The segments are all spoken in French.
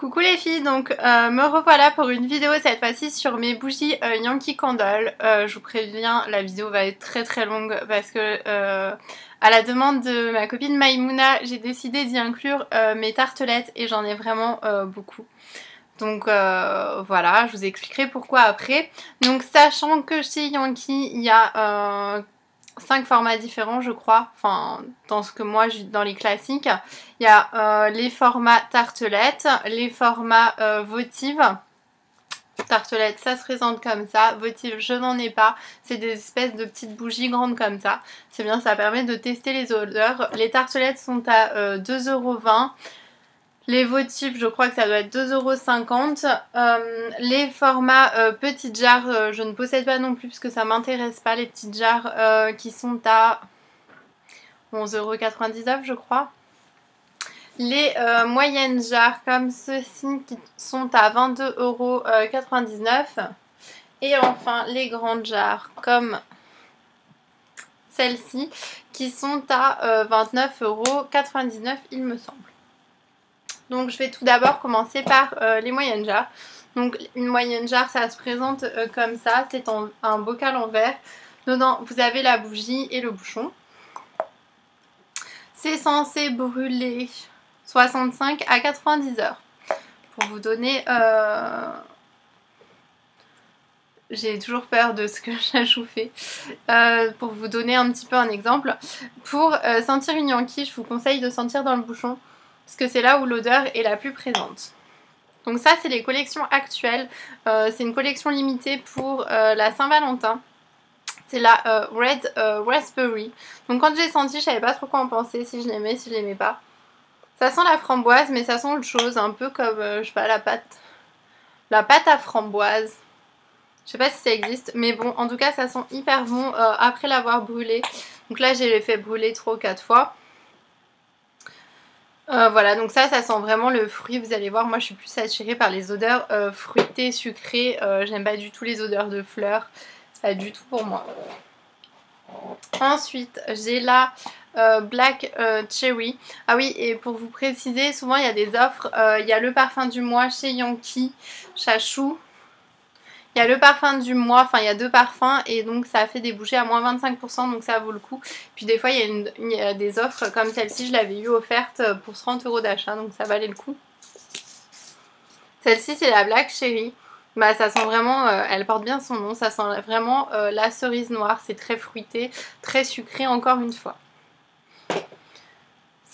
Coucou les filles, donc me revoilà pour une vidéo cette fois-ci sur mes bougies Yankee Candle. Je vous préviens, la vidéo va être très longue parce que à la demande de ma copine Maïmouna, j'ai décidé d'y inclure mes tartelettes et j'en ai vraiment beaucoup. Donc voilà, je vous expliquerai pourquoi après. Donc sachant que chez Yankee, il y a 5 formats différents je crois, enfin dans ce que moi dans les classiques. Il y a les formats tartelettes, les formats votives. Tartelettes ça se présente comme ça, votive je n'en ai pas, c'est des espèces de petites bougies grandes comme ça. C'est bien, ça permet de tester les odeurs. Les tartelettes sont à 2,20 €. Les votifs, je crois que ça doit être 2,50 €. Les formats petites jarres, je ne possède pas non plus parce que ça m'intéresse pas. Les petites jarres qui sont à 11,99 € je crois. Les moyennes jarres comme ceci qui sont à 22,99 €. Et enfin les grandes jarres comme celle-ci qui sont à 29,99 € il me semble. Donc je vais tout d'abord commencer par les moyennes jarres. Donc une moyenne jarre ça se présente comme ça, c'est un bocal en verre. Dedans vous avez la bougie et le bouchon. C'est censé brûler 65 à 90 heures. Pour vous donner... J'ai toujours peur de ce que j'ai chauffé. Pour vous donner un petit peu un exemple. Pour sentir une Yankee, je vous conseille de sentir dans le bouchon. Parce que c'est là où l'odeur est la plus présente. Donc ça c'est les collections actuelles. C'est une collection limitée pour la Saint-Valentin. C'est la Red Raspberry. Donc quand j'ai senti, je savais pas trop quoi en penser, si je l'aimais, si je l'aimais pas. Ça sent la framboise, mais ça sent autre chose, un peu comme, je sais pas, la pâte à framboise. Je sais pas si ça existe, mais bon, en tout cas ça sent hyper bon après l'avoir brûlé. Donc là j'ai fait brûler 3 ou 4 fois. Voilà, donc ça sent vraiment le fruit, vous allez voir, moi je suis plus attirée par les odeurs fruitées, sucrées, j'aime pas du tout les odeurs de fleurs, c'est pas du tout pour moi. Ensuite, j'ai la Black Cherry. Ah oui, et pour vous préciser, souvent il y a des offres, il y a le parfum du mois chez Yankee, Chachou. Il y a le parfum du mois, enfin il y a 2 parfums et donc ça fait des bougies à moins 25%, donc ça vaut le coup. Puis des fois il y a des offres comme celle-ci, je l'avais eu offerte pour 30 € d'achat, donc ça valait le coup. Celle-ci c'est la Black Cherry. Bah ça sent vraiment, elle porte bien son nom, ça sent vraiment la cerise noire, c'est très fruité, très sucré encore une fois.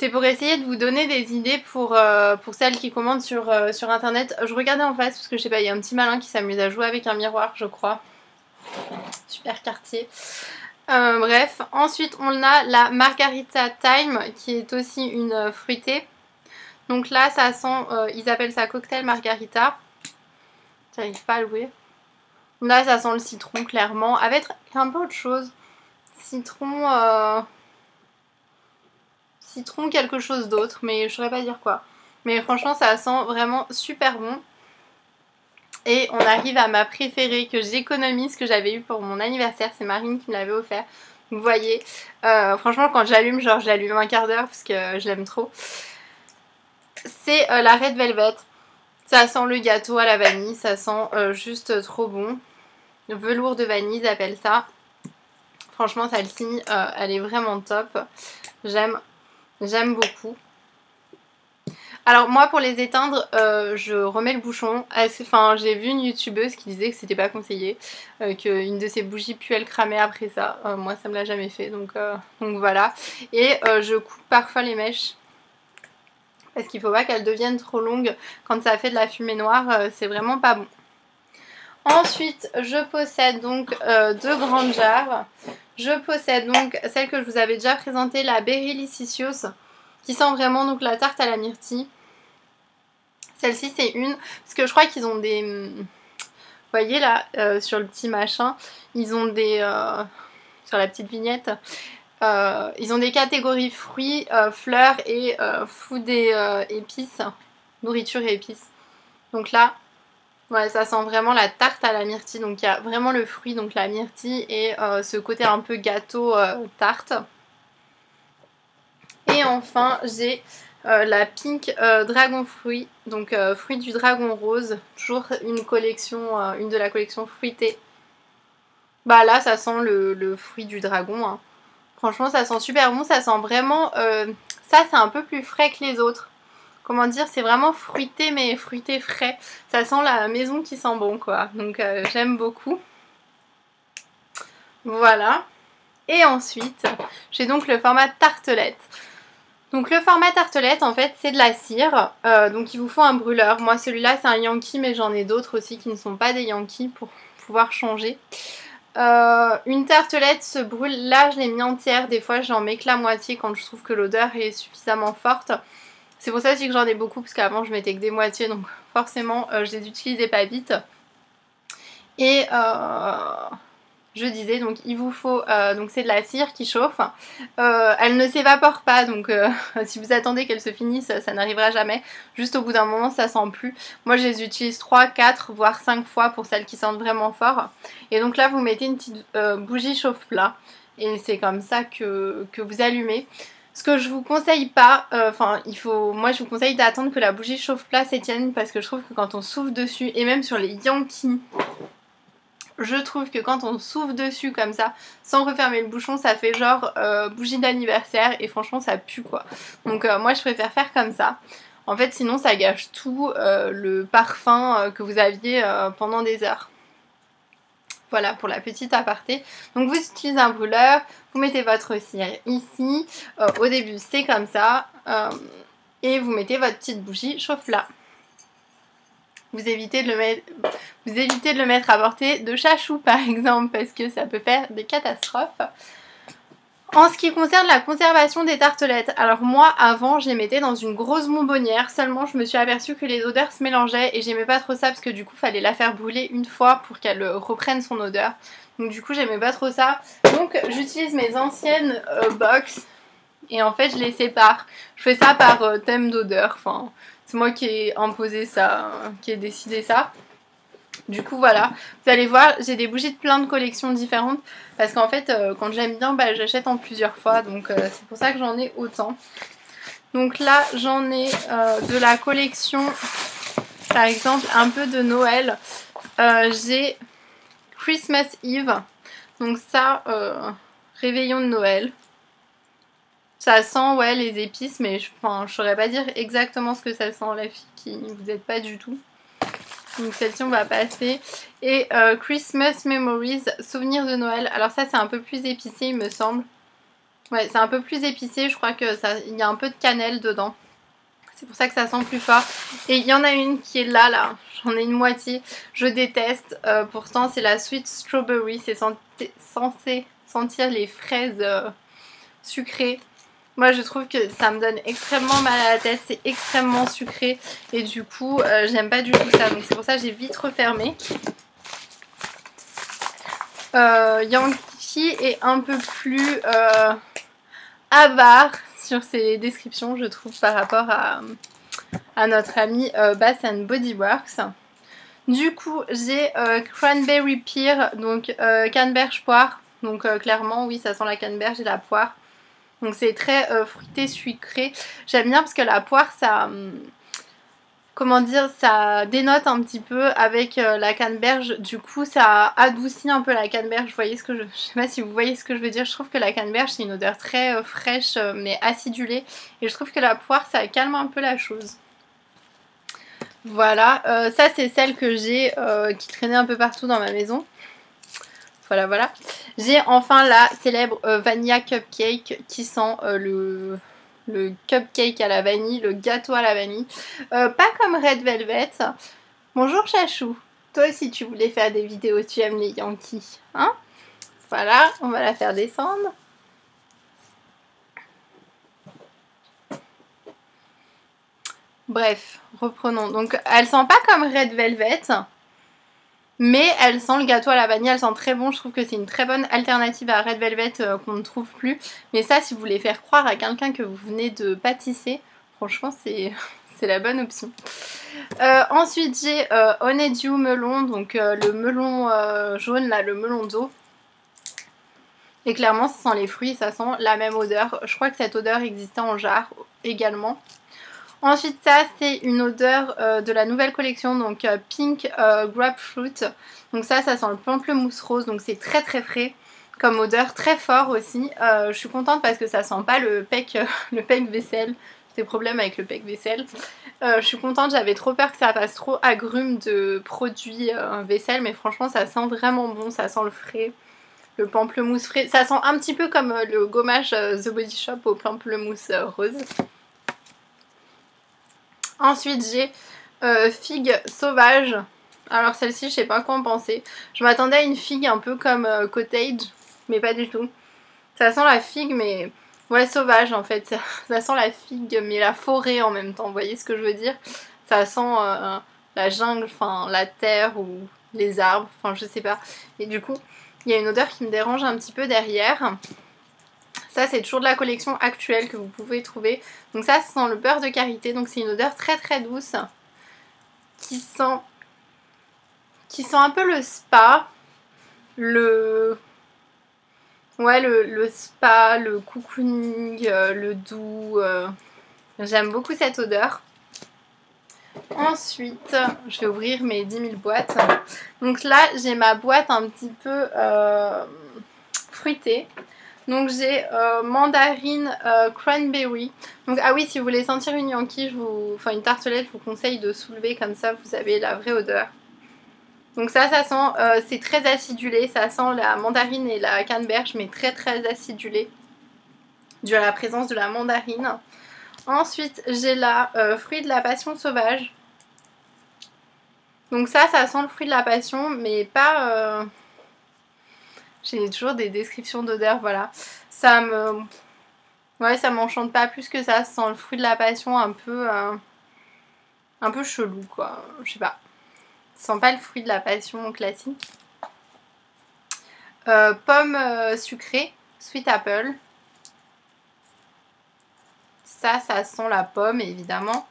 C'est pour essayer de vous donner des idées pour celles qui commandent sur internet. Je regardais en face parce que je sais pas, il y a un petit malin qui s'amuse à jouer avec un miroir je crois. Super quartier. Bref, ensuite on a la Margarita Time qui est aussi une fruitée. Donc là ça sent, ils appellent ça cocktail margarita. J'arrive pas à louer. Là ça sent le citron clairement, avec un peu autre chose. Citron... Citron quelque chose d'autre, mais je saurais pas dire quoi. Mais franchement ça sent vraiment super bon. Et on arrive à ma préférée que j'économise, que j'avais eu pour mon anniversaire, c'est Marine qui me l'avait offert. Vous voyez, franchement quand j'allume, genre je l'allume un quart d'heure parce que je l'aime trop. C'est la Red Velvet. Ça sent le gâteau à la vanille, ça sent juste trop bon. Le velours de vanille, ils appellent ça. Franchement celle-ci, elle est vraiment top. J'aime beaucoup. Alors moi pour les éteindre, je remets le bouchon. Enfin j'ai vu une youtubeuse qui disait que c'était pas conseillé, qu'une de ses bougies puis elle cramait après ça. Moi ça me l'a jamais fait, donc voilà. Et je coupe parfois les mèches. Parce qu'il faut pas qu'elles deviennent trop longues. Quand ça fait de la fumée noire, c'est vraiment pas bon. Ensuite je possède donc 2 grandes jarres. Je possède donc celle que je vous avais déjà présentée, la Berrylicicious, qui sent vraiment donc la tarte à la myrtille. Celle-ci c'est une, parce que je crois qu'ils ont des... Vous voyez là, sur le petit machin, ils ont des... sur la petite vignette, ils ont des catégories fruits, fleurs et food et épices, nourriture et épices. Donc là, ouais, ça sent vraiment la tarte à la myrtille, donc il y a vraiment le fruit, donc la myrtille et ce côté un peu gâteau tarte. Et enfin j'ai la Pink Dragon Fruit, donc fruit du dragon rose, toujours une collection, une de la collection fruitée. Bah là ça sent le fruit du dragon, hein. Franchement ça sent super bon, ça sent vraiment, ça c'est un peu plus frais que les autres. Comment dire, c'est vraiment fruité mais fruité frais. Ça sent la maison qui sent bon quoi, donc j'aime beaucoup. Voilà. Et ensuite, j'ai donc le format tartelette. Donc le format tartelette en fait c'est de la cire, donc il vous faut un brûleur. Moi celui-là c'est un Yankee mais j'en ai d'autres aussi qui ne sont pas des Yankees pour pouvoir changer. Une tartelette se brûle, là je l'ai mis entière, des fois j'en mets que la moitié quand je trouve que l'odeur est suffisamment forte. C'est pour ça aussi que j'en ai beaucoup parce qu'avant je mettais que des moitiés donc forcément je les utilisais pas vite. Et je disais donc il vous faut, donc c'est de la cire qui chauffe, elle ne s'évapore pas donc si vous attendez qu'elle se finisse ça n'arrivera jamais, juste au bout d'un moment ça sent plus. Moi je les utilise 3, 4 voire 5 fois pour celles qui sentent vraiment fort. Et donc là vous mettez une petite bougie chauffe-plat et c'est comme ça que vous allumez. Ce que je vous conseille pas, moi je vous conseille d'attendre que la bougie chauffe-plat s'éteigne parce que je trouve que quand on souffle dessus, et même sur les Yankees, je trouve que quand on souffle dessus comme ça, sans refermer le bouchon, ça fait genre bougie d'anniversaire et franchement ça pue quoi. Donc moi je préfère faire comme ça. En fait sinon ça gâche tout le parfum que vous aviez pendant des heures. Voilà pour la petite aparté. Donc vous utilisez un brûleur, vous mettez votre cire ici. Au début c'est comme ça. Et vous mettez votre petite bougie chauffe-plat. Vous évitez de le mettre à portée de chachou par exemple parce que ça peut faire des catastrophes. En ce qui concerne la conservation des tartelettes, alors moi avant je les mettais dans une grosse bonbonnière, seulement je me suis aperçue que les odeurs se mélangeaient et j'aimais pas trop ça parce que du coup fallait la faire brûler une fois pour qu'elle reprenne son odeur. Donc du coup j'aimais pas trop ça. Donc j'utilise mes anciennes box et en fait je les sépare. Je fais ça par thème d'odeur, enfin c'est moi qui ai imposé ça, qui ai décidé ça. Du coup voilà, vous allez voir, j'ai des bougies de plein de collections différentes parce qu'en fait quand j'aime bien bah, j'achète en plusieurs fois donc c'est pour ça que j'en ai autant. Donc là j'en ai de la collection par exemple un peu de Noël, j'ai Christmas Eve, donc ça réveillon de Noël. Ça sent ouais les épices mais je saurais pas dire exactement ce que ça sent, la fille qui vous aide pas du tout. Donc celle-ci on va passer. Et Christmas Memories, souvenirs de Noël. Alors ça c'est un peu plus épicé il me semble. Ouais c'est un peu plus épicé, je crois que il y a un peu de cannelle dedans. C'est pour ça que ça sent plus fort. Et il y en a une qui est là, j'en ai une moitié. Je déteste, pourtant c'est la Sweet Strawberry, c'est censé sentir les fraises sucrées. Moi je trouve que ça me donne extrêmement mal à la tête, c'est extrêmement sucré et du coup j'aime pas du tout ça, donc c'est pour ça que j'ai vite refermé. Yankee est un peu plus avare sur ses descriptions je trouve par rapport à notre ami Bath & Body Works. Du coup j'ai Cranberry Pear, donc canneberge poire, donc clairement oui ça sent la canneberge et la poire. Donc c'est très fruité, sucré. J'aime bien parce que la poire, ça... comment dire, ça dénote un petit peu avec la canneberge. Du coup, ça adoucit un peu la canneberge. Vous voyez ce que je sais pas si vous voyez ce que je veux dire. Je trouve que la canneberge, c'est une odeur très fraîche, mais acidulée. Et je trouve que la poire, ça calme un peu la chose. Voilà. Ça, c'est celle que j'ai qui traînait un peu partout dans ma maison. Voilà, voilà. J'ai enfin la célèbre Vanilla Cupcake qui sent le cupcake à la vanille, le gâteau à la vanille. Pas comme Red Velvet. Bonjour Chachou. Toi aussi tu voulais faire des vidéos, tu aimes les Yankees. Hein? Voilà, on va la faire descendre. Bref, reprenons. Donc elle sent pas comme Red Velvet. Mais elle sent le gâteau à la vanille, elle sent très bon. Je trouve que c'est une très bonne alternative à Red Velvet qu'on ne trouve plus. Mais ça, si vous voulez faire croire à quelqu'un que vous venez de pâtisser, franchement, c'est la bonne option. Ensuite, j'ai Honeydew melon, donc le melon jaune, là, le melon d'eau. Et clairement, ça sent les fruits, ça sent la même odeur. Je crois que cette odeur existait en jarre également. Ensuite ça c'est une odeur de la nouvelle collection, donc Pink Grapefruit. Donc ça sent le pamplemousse rose, donc c'est très très frais comme odeur, très fort aussi. Je suis contente parce que ça sent pas le pec vaisselle. J'ai des problèmes avec le pec vaisselle. Je suis contente, j'avais trop peur que ça fasse trop agrume de produits vaisselle, mais franchement ça sent vraiment bon, ça sent le frais. Le pamplemousse frais, ça sent un petit peu comme le gommage The Body Shop au pamplemousse rose. Ensuite j'ai figue sauvage. Alors celle-ci je sais pas quoi en penser. Je m'attendais à une figue un peu comme cottage, mais pas du tout. Ça sent la figue mais ouais sauvage en fait. Ça sent la figue mais la forêt en même temps, vous voyez ce que je veux dire. Ça sent la jungle, enfin la terre ou les arbres, enfin je sais pas. Et du coup il y a une odeur qui me dérange un petit peu derrière. Ça c'est toujours de la collection actuelle que vous pouvez trouver. Donc ça sent le beurre de karité, donc c'est une odeur très très douce qui sent un peu le spa, le spa, le cocooning, le doux. J'aime beaucoup cette odeur. Ensuite, je vais ouvrir mes 10 000 boîtes. Donc là, j'ai ma boîte un petit peu fruitée. Donc j'ai mandarine cranberry. Donc ah oui, si vous voulez sentir une Yankee, enfin une tartelette, je vous conseille de soulever comme ça, vous avez la vraie odeur. Donc ça sent, c'est très acidulé, ça sent la mandarine et la canneberge, mais très très acidulé, dû à la présence de la mandarine. Ensuite, j'ai la fruit de la passion sauvage. Donc ça sent le fruit de la passion, mais pas... J'ai toujours des descriptions d'odeur, voilà. Ça me... Ouais, ça m'enchante pas plus que ça sent le fruit de la passion un peu chelou, quoi. Je sais pas. Ça sent pas le fruit de la passion classique. Pomme sucrée, sweet apple. Ça sent la pomme évidemment.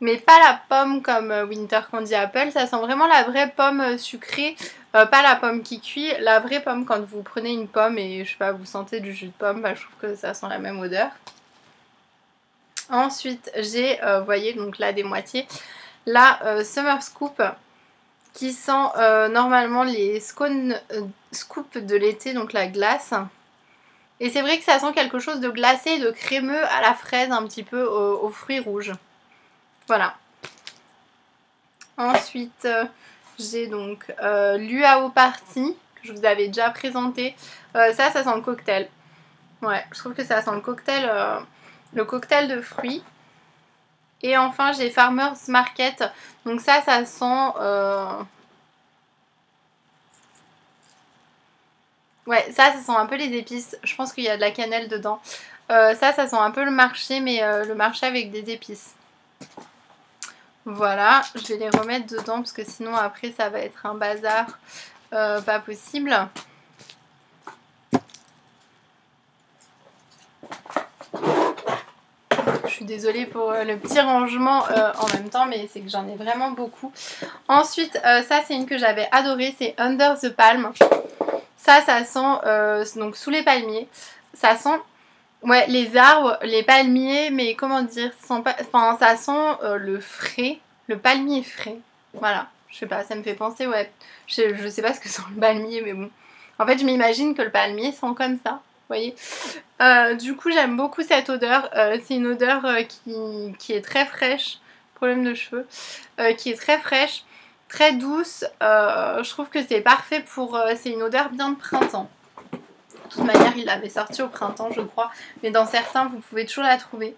Mais pas la pomme comme Winter Candy Apple, ça sent vraiment la vraie pomme sucrée. Pas la pomme qui cuit, la vraie pomme quand vous prenez une pomme et je sais pas, vous sentez du jus de pomme, bah, je trouve que ça sent la même odeur. Ensuite j'ai, vous voyez donc là des moitiés, la Summer Scoop qui sent normalement les scone scoop de l'été, donc la glace. Et c'est vrai que ça sent quelque chose de glacé, de crémeux à la fraise, un petit peu aux fruits rouges. Voilà. Ensuite, j'ai donc l'UAO Party, que je vous avais déjà présenté. Ça sent le cocktail. Ouais, je trouve que ça sent le cocktail de fruits. Et enfin, j'ai Farmer's Market. Donc ça sent... Ouais, ça sent un peu les épices. Je pense qu'il y a de la cannelle dedans. Ça sent un peu le marché, mais le marché avec des épices. Voilà, je vais les remettre dedans parce que sinon après ça va être un bazar pas possible. Je suis désolée pour le petit rangement en même temps, mais c'est que j'en ai vraiment beaucoup. Ensuite, ça c'est une que j'avais adorée, c'est Under the Palm. Ça sent donc sous les palmiers. Ça sent... Ouais, les arbres, les palmiers, mais comment dire, ça sent le frais, le palmier frais. Voilà, je sais pas, ça me fait penser, ouais. Je sais pas ce que sent le palmier, mais bon. En fait, je m'imagine que le palmier sent comme ça, vous voyez. Du coup, j'aime beaucoup cette odeur. C'est une odeur qui est très fraîche, problème de cheveux, qui est très fraîche, très douce. Je trouve que c'est parfait pour... c'est une odeur bien de printemps. De toute manière, il l'avait sorti au printemps, je crois. Mais dans certains, vous pouvez toujours la trouver.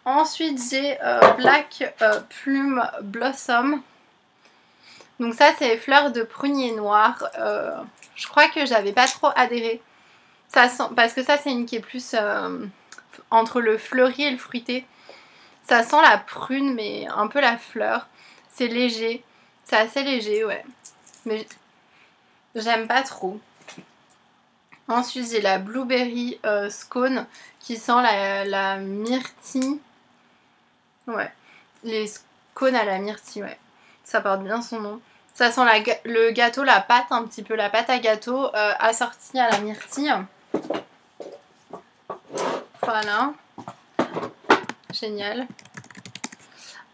Ensuite, j'ai Black Plume Blossom. Donc ça, c'est les fleurs de prunier noir. Je crois que j'avais pas trop adhéré. Ça sent, parce que ça, c'est une qui est plus entre le fleuri et le fruité. Ça sent la prune, mais un peu la fleur. C'est léger. C'est assez léger, ouais. Mais j'aime pas trop. Ensuite, j'ai la Blueberry Scone qui sent la myrtille. Ouais, les scones à la myrtille, ouais. Ça porte bien son nom. Ça sent le gâteau, la pâte, un petit peu la pâte à gâteau assortie à la myrtille. Voilà. Génial.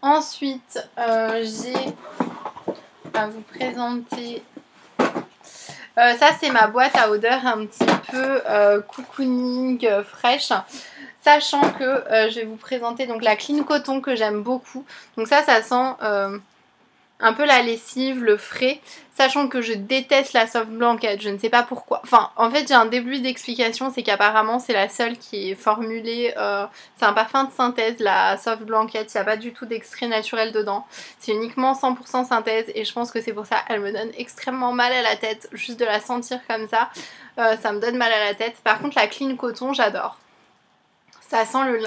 Ensuite, j'ai à vous présenter... ça, c'est ma boîte à odeur un petit peu cocooning fraîche. Sachant que je vais vous présenter donc la Clean Coton que j'aime beaucoup. Donc ça sent un peu la lessive, le frais. Sachant que je déteste la soft blanket, je ne sais pas pourquoi. Enfin, en fait, j'ai un début d'explication, c'est qu'apparemment c'est la seule qui est formulée. C'est un parfum de synthèse, la soft blanket. Il n'y a pas du tout d'extrait naturel dedans. C'est uniquement 100% synthèse et je pense que c'est pour ça elle me donne extrêmement mal à la tête. Juste de la sentir comme ça, ça me donne mal à la tête. Par contre, la Clean Coton, j'adore. Ça sent le...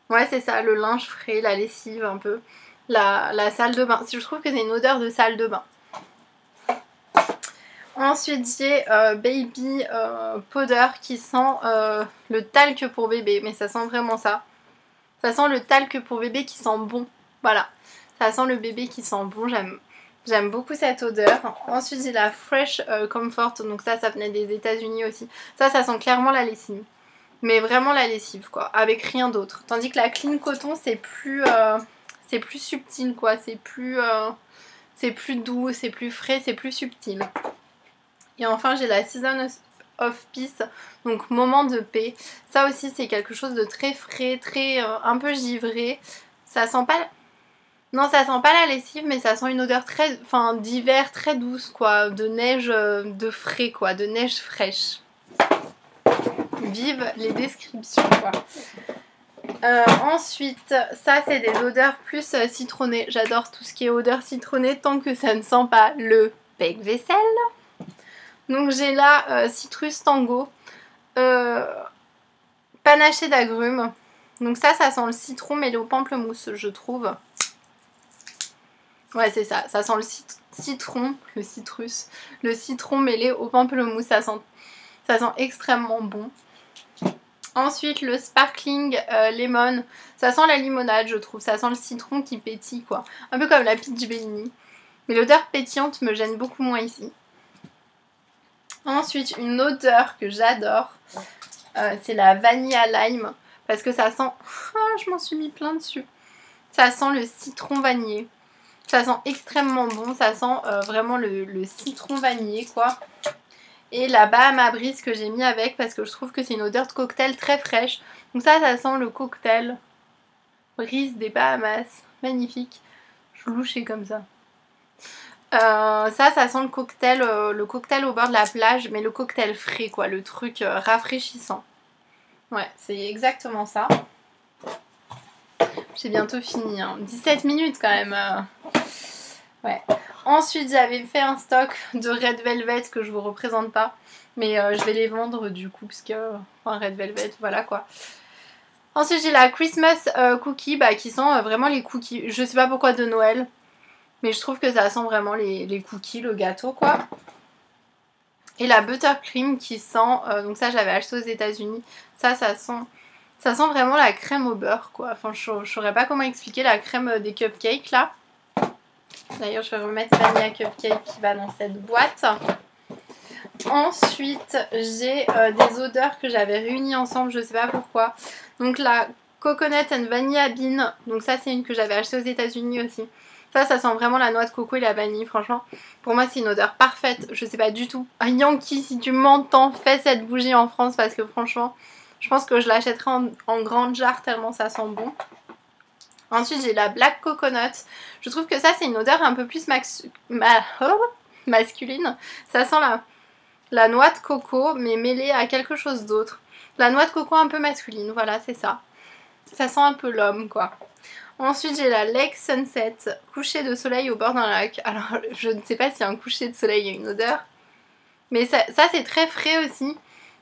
Ouais, c'est ça, le linge frais, la lessive un peu. La salle de bain. Je trouve que c'est une odeur de salle de bain. Ensuite, j'ai Baby Powder qui sent le talc pour bébé. Mais ça sent vraiment ça. Ça sent le talc pour bébé qui sent bon. Voilà. Ça sent le bébé qui sent bon. J'aime beaucoup cette odeur. Ensuite, j'ai la Fresh Comfort. Donc ça venait des États-Unis aussi. Ça sent clairement la lessive. Mais vraiment la lessive, quoi. Avec rien d'autre. Tandis que la Clean Coton, c'est plus subtil, quoi. C'est plus doux, c'est plus frais, c'est plus subtil. Et enfin, j'ai la Season of Peace, donc moment de paix. Ça aussi, c'est quelque chose de très frais, très un peu givré. Ça sent pas... Non, ça sent pas la lessive, mais ça sent une odeur très... Enfin, d'hiver, très douce, quoi. De neige, de frais, quoi. De neige fraîche. Vive les descriptions, quoi. Ensuite, ça c'est des odeurs plus citronnées. J'adore tout ce qui est odeur citronnée tant que ça ne sent pas le bec-vaisselle. Donc j'ai là Citrus Tango, panaché d'agrumes. Donc ça sent le citron mêlé au pamplemousse, je trouve. Ouais, c'est ça. Ça sent le citron, le citrus, le citron mêlé au pamplemousse. Ça sent extrêmement bon. Ensuite, le Sparkling Lemon. Ça sent la limonade, je trouve. Ça sent le citron qui pétille, quoi. Un peu comme la Peach Bellini. Mais l'odeur pétillante me gêne beaucoup moins ici. Ensuite, une odeur que j'adore. C'est la Vanilla Lime. Parce que ça sent... Oh, je m'en suis mis plein dessus. Ça sent le citron vanillé. Ça sent extrêmement bon. Ça sent vraiment le citron vanillé, quoi. Et la Bahama Breeze que j'ai mis avec parce que je trouve que c'est une odeur de cocktail très fraîche. Donc ça sent le cocktail Breeze des Bahamas. Magnifique. Je louchais comme ça. Ça sent le cocktail au bord de la plage, mais le cocktail frais, quoi. Le truc rafraîchissant. Ouais, c'est exactement ça. J'ai bientôt fini. Hein. 17 minutes quand même. Ouais. Ensuite, j'avais fait un stock de Red Velvet que je vous représente pas. Mais je vais les vendre du coup, parce que... Enfin, Red Velvet, voilà quoi. Ensuite, j'ai la Christmas Cookie, qui sent vraiment les cookies. Je sais pas pourquoi de Noël. Mais je trouve que ça sent vraiment les cookies, le gâteau, quoi. Et la Buttercream qui sent... donc ça, j'avais acheté aux États-Unis. Ça sent vraiment la crème au beurre, quoi. Enfin, je saurais pas comment expliquer la crème des cupcakes, là. D'ailleurs, je vais remettre Vanilla Cupcake qui va dans cette boîte. Ensuite, j'ai des odeurs que j'avais réunies ensemble, je sais pas pourquoi. Donc la Coconut and Vanilla Bean. Donc ça, c'est une que j'avais achetée aux États-Unis aussi. Ça sent vraiment la noix de coco et la vanille, franchement. Pour moi, c'est une odeur parfaite. Je sais pas du tout. Ah, Yankee, si tu m'entends, fais cette bougie en France parce que franchement, je pense que je l'achèterai en grande jarre tellement ça sent bon. Ensuite, j'ai la Black Coconut. Je trouve que ça, c'est une odeur un peu plus masculine. Ça sent la noix de coco, mais mêlée à quelque chose d'autre. La noix de coco un peu masculine, voilà, c'est ça. Ça sent un peu l'homme, quoi. Ensuite, j'ai la Lake Sunset, coucher de soleil au bord d'un lac. Alors, je ne sais pas si un coucher de soleil a une odeur. Mais ça c'est très frais aussi.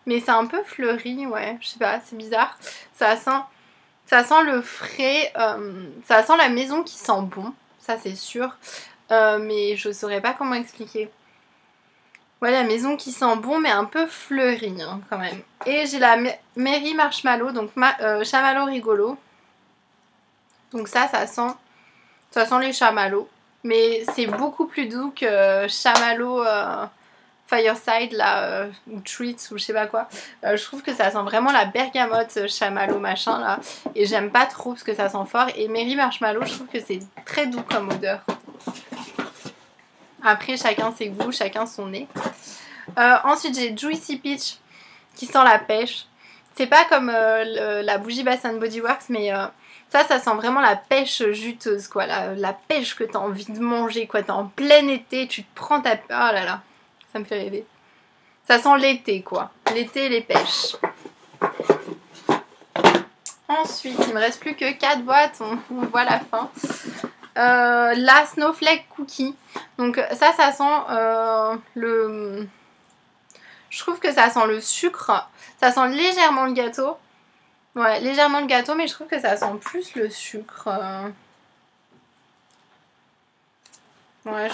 Mais c'est un peu fleuri, ouais. Je sais pas, c'est bizarre. Ça sent le frais. Ça sent la maison qui sent bon. Ça, c'est sûr. Mais je saurais pas comment expliquer. Ouais, la maison qui sent bon, mais un peu fleurie, hein, quand même. Et j'ai la Mary Marshmallow, donc chamallow rigolo. Donc ça sent les chamallows. Mais c'est beaucoup plus doux que chamallow Fireside là, ou Treats ou je sais pas quoi. Je trouve que ça sent vraiment la bergamote chamallow machin là. Et j'aime pas trop parce que ça sent fort. Et Mary Marshmallow, je trouve que c'est très doux comme odeur. Après, chacun ses goûts, chacun son nez. Ensuite, j'ai Juicy Peach qui sent la pêche. C'est pas comme la bougie Bath & Body Works, mais ça sent vraiment la pêche juteuse, quoi. La pêche que t'as envie de manger, quoi. T'es en plein été, tu te prends ta... Oh là là, ça me fait rêver. Ça sent l'été, quoi. L'été et les pêches. Ensuite, il me reste plus que 4 boîtes, on voit la fin. La Snowflake Cookie. Donc ça sent le... Je trouve que ça sent le sucre. Ça sent légèrement le gâteau. Ouais, légèrement le gâteau, mais je trouve que ça sent plus le sucre. Ouais,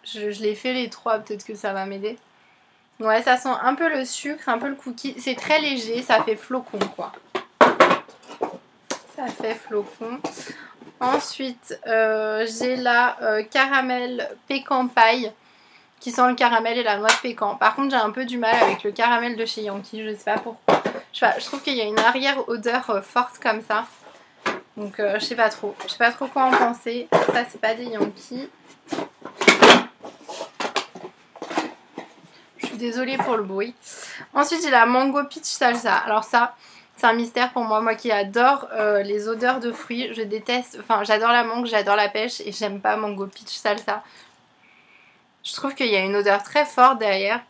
je l'ai fait les 3, peut-être que ça va m'aider. Ouais, ça sent un peu le sucre, un peu le cookie. C'est très léger, ça fait flocon, quoi. Ça fait flocon. Ensuite, j'ai la caramel pécan paille qui sent le caramel et la noix de pécan. Par contre, j'ai un peu du mal avec le caramel de chez Yankee, je sais pas pourquoi. Je trouve qu'il y a une arrière-odeur forte comme ça. Donc, je sais pas trop. Je sais pas trop quoi en penser. Ça, c'est pas des Yankee. Je suis désolée pour le bruit. Ensuite, j'ai la mango peach salsa. Alors ça... C'est un mystère pour moi qui adore les odeurs de fruits. Je déteste, enfin j'adore la mangue, j'adore la pêche et j'aime pas mango peach salsa. Je trouve qu'il y a une odeur très forte derrière.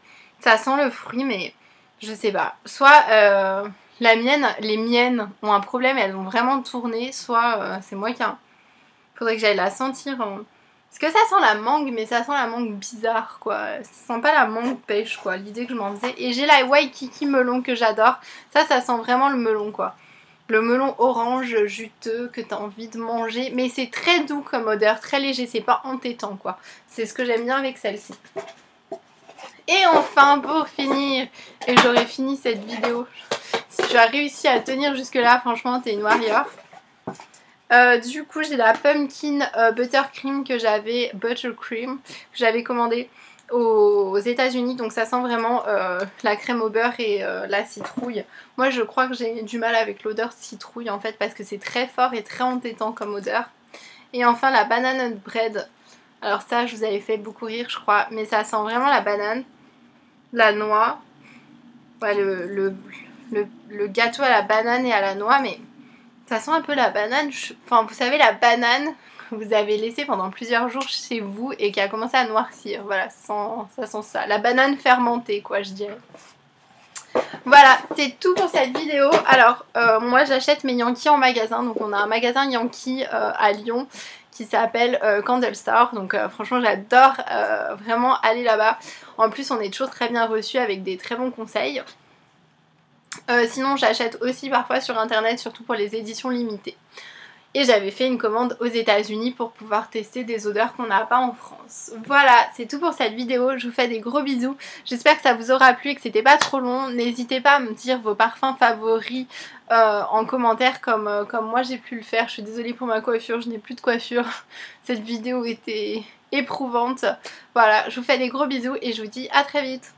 Ça sent le fruit mais je sais pas. Soit les miennes ont un problème et elles vont vraiment tourner, soit c'est moi qui faudrait que j'aille la sentir. Parce que ça sent la mangue, mais ça sent la mangue bizarre, quoi. Ça sent pas la mangue pêche, quoi. L'idée que je m'en faisais. Et j'ai la Waikiki melon que j'adore. Ça sent vraiment le melon, quoi. Le melon orange juteux que t'as envie de manger. Mais c'est très doux comme odeur, très léger. C'est pas entêtant, quoi. C'est ce que j'aime bien avec celle-ci. Et enfin, pour finir, et j'aurai fini cette vidéo. Si tu as réussi à tenir jusque là, franchement, t'es une warrior. Du coup j'ai la pumpkin buttercream que j'avais commandé aux États-Unis, donc ça sent vraiment la crème au beurre et la citrouille. Moi je crois que j'ai du mal avec l'odeur citrouille en fait parce que c'est très fort et très entêtant comme odeur. Et enfin la banana bread. Alors ça je vous avais fait beaucoup rire je crois, mais ça sent vraiment la banane, la noix, ouais, le gâteau à la banane et à la noix, mais ça sent un peu la banane, enfin vous savez la banane que vous avez laissée pendant plusieurs jours chez vous et qui a commencé à noircir, voilà, ça sent ça, la banane fermentée quoi je dirais. Voilà, c'est tout pour cette vidéo. Alors moi j'achète mes Yankee en magasin, donc on a un magasin Yankee à Lyon qui s'appelle Candle Store, donc franchement j'adore vraiment aller là-bas. En plus on est toujours très bien reçus avec des très bons conseils. Sinon j'achète aussi parfois sur internet, surtout pour les éditions limitées. Et j'avais fait une commande aux États-Unis pour pouvoir tester des odeurs qu'on n'a pas en France. Voilà, c'est tout pour cette vidéo. Je vous fais des gros bisous. J'espère que ça vous aura plu et que c'était pas trop long. N'hésitez pas à me dire vos parfums favoris en commentaire comme moi j'ai pu le faire. Je suis désolée pour ma coiffure, je n'ai plus de coiffure. Cette vidéo était éprouvante. Voilà, je vous fais des gros bisous et je vous dis à très vite.